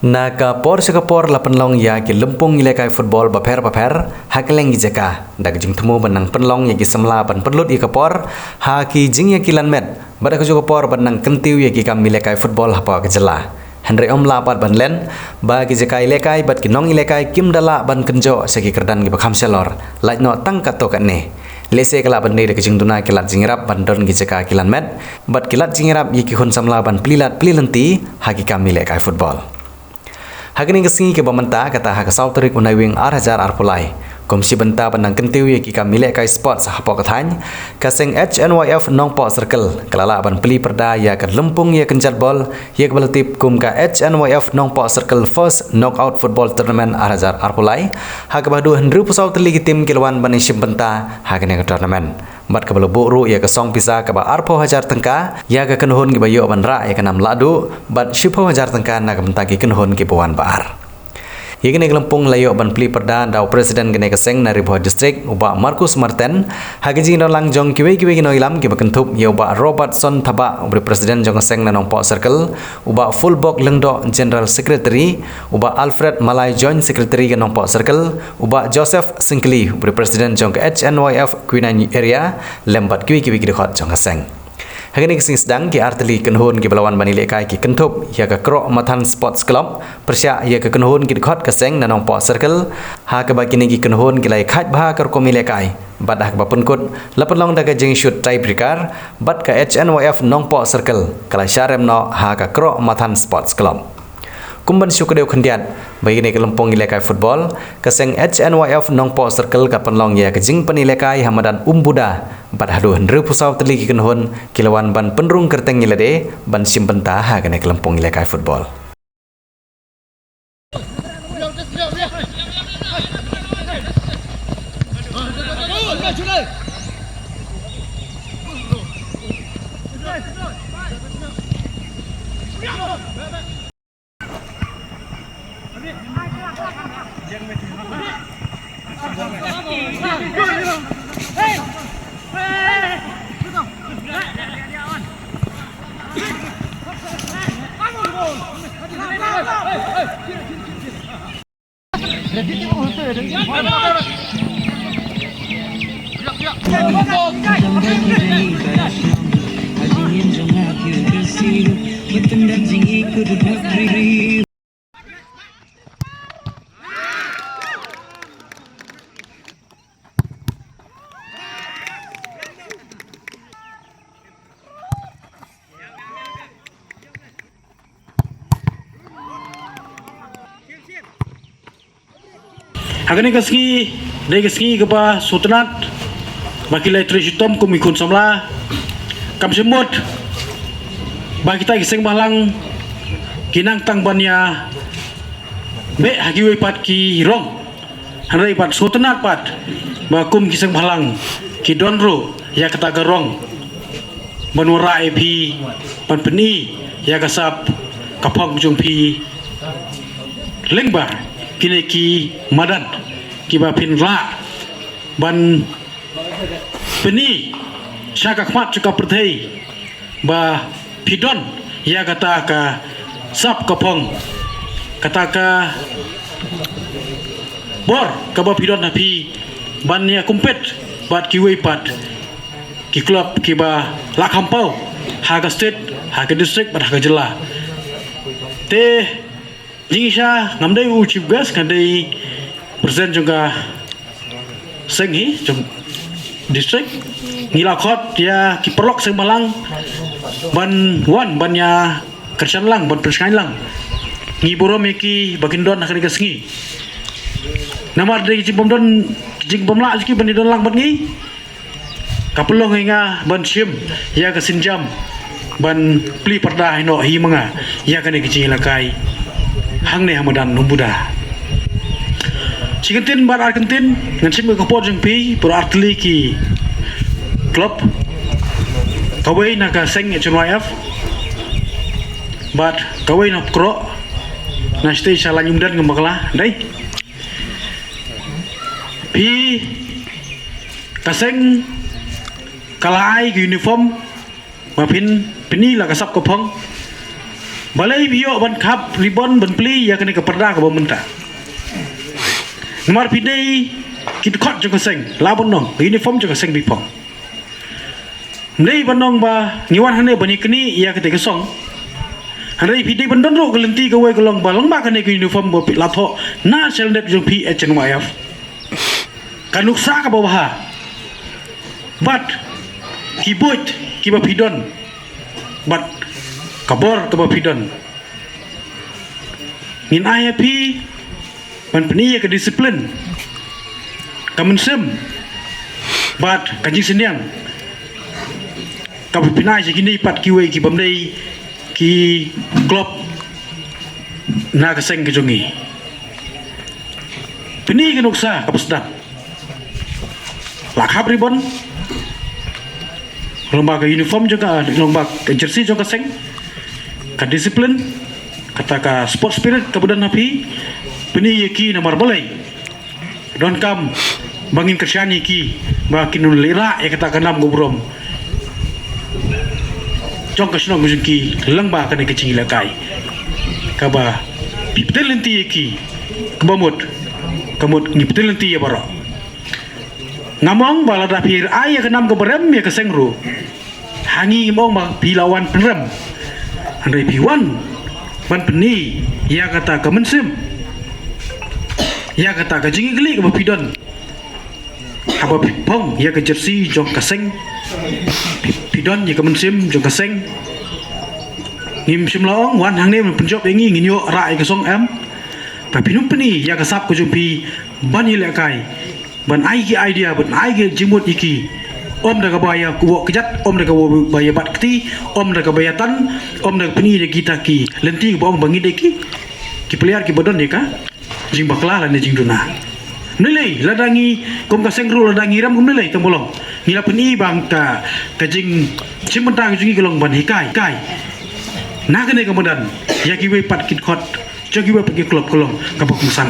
Nakapor sekapor lapenlong ya ki lempung ilekai football baper hakeleng jeka dak jing temu benang penlong ya ki semla ban perlut i kapor ha ki jing ya ki lanmet badak jo kapor benang kentiu ya ki kam ilekai football hapa kejela Henry omla pat ban len ba ki jeka ilekai bat ki nong ilekai kim dala ban kenjo segi kerdan ki bakham selor laj no tang kato kan ne lese kala ban ne dak jing tuna kilat jingirap ban don ki jeka ki lanmet bat kilat jingirap ya ki hun samla ban pelilenti ha ki kam ilekai football Hagini kesingi ke bamanta kata hak sauterik unaiwing arhajar arpulai. Komisi benta penang kentiu ya kika milek kai sport sahapo katany. Kaseng HNYF nongpo circle. Kelala ban peli perda ya ke lempung ya kenjat bol. Ya ke beletip kum ka HNYF nongpo circle first knockout football tournament arhajar arpulai. Hak bahdu hendru pusau terligi tim kilwan banishim benta hagini ke tournament. Mat ke belebuk ru ya ke song pisa ke ba arpo hajar tengka ya ke kenhun ki bayo ban ra ya ke nam ladu bat shipo hajar tengka na ke bentagi kenhun ki bawan baar. Ya kini kelempung layo ban peli perda dau presiden kene keseng nari buah distrik uba Markus Marten hagaji no lang jong kiwe kino ilam ki bakentup ya uba Robertson Thaba ubri presiden jong keseng nanong po circle uba Fullbok Lengdo general secretary uba Alfred Malay joint secretary kanong po circle uba Joseph Singkli ubri presiden jong ke HNYF Queen area lembat kiwe kidikot jong keseng Hagini kesing sedang ki arteli kenhun ki belawan bani lekai ki kentup ya ke krok matan sports club persya ya ke kenhun ki dekat keseng nanong po circle ha ke bagi ni ki kenhun ki lai khat bah ke komi lekai badah ke bapenkut lapelong daga jeng shoot tie breaker bat ke HNYF nong po circle kala syarem no ha ke krok matan sports club Kumban syukadeu kendian bagi ni kelempong ilekai football keseng HNYF nong po circle ka penlong ya kejing penilekai hamadan umbuda bat hadu hendru pusau teliki kenhun kilawan ban penrung kerteng ilade ban simbenta ha kene kelempong ilekai football Agani kaski dai kaski kepa sutenat bakilai trisitom kumikun samla kam semut ba kita giseng balang kinang tang banya be hagiwe pat ki rong hanrai pat sutenat pat ba kum giseng balang ki donro ya kata garong banura ep pan peni ya kasap kapong jumpi lengba kini ki madan ki ba pin ra ban peni syaka khmat chuka perthei ba pidon ya kata ka sap kapong kata ka bor ka ba pidon api ban ya kumpet bat ki wei pat ki klub ki ba lakampau haga state haga district bat haga jela te Jingisha ngamdai u chief guest kandai present juga senghi jom district ngilakot ya kiperlok seng malang ban wan bannya kersan lang ban perskai lang ngiboro meki bagindon akan digasngi nama dari jimbomdon jimbomla lagi bandidon lang ban ngi kapelong nga ban sim ya kasinjam ban pli perda hino hi manga ya kan dikilakai hang ne hamadan numbuda Cikentin bar Argentin ngan sim ko pojeng pi pro artli ki klub kawai naga seng HNYF bat kawai na kro na stay sala nyumdan ngemakla dai pi kaseng kalai ke uniform mapin pini la kasap kopong balai bio ban kap ribon ban pli ya kene ke perda ke pemerintah nomor pidei kit khot jo keseng labon nong uniform jo keseng bipong nei banong ba ngiwan hane bani kini ya kete kesong hanai pidei bandon ro gelenti ke we golong balong ba kene ke uniform bo latho na selnet jo PHNYF kanuksa ka bawah bat kibut kiba pidon bat kabor ke bapidon ngin IAP ban peniya ke disiplin kamensem bat kajing sendiang kapipinai segini pat kiwe ki bamdei ki klub na keseng kejongi peni ke nuksa kapusdam lakhap ribon lomba ke uniform juga lomba ke jersey juga keseng ka disiplin kata ka sport spirit kemudian napi peni yeki nomor boleh don kam bangin kersyani ki bakin lira ya kata kanam gobrom jong kasno mujunki lengba kene kecing ilakai kaba pipetel lenti yeki kebamut kemut ni pipetel lenti ya baro ngamong bala dapir ay kenam keberem ya kesengru hangi mong bang pilawan penrem Andai piwan ban peni ya kata kemensem ya kata ka jingi geli ke bapidon haba pipong ya ke jersey jong kaseng pidon ya kemensem jong kaseng ngim simlaong wan hang ne penjob engi nginyo rai ke song am papinum peni ya kasap ko jumpi ban hilakai ban ai ki idea ban ai ki jimut iki om dah kabaya kuwak kejat om dah kabaya bat keti om dah kabaya tan om dah peni de kita ki lenti ke om bangi de ki peliar ki bodon de ka jing bakla la ne jing duna nilai ladangi kom ka sengru ladangi ram kom nilai tembolong ngila peni bang ka jing cimentang jungi kelong ban hikai kai na kene kemudian ya ki we pat kit khot jogi we pergi klub kolong kapok musang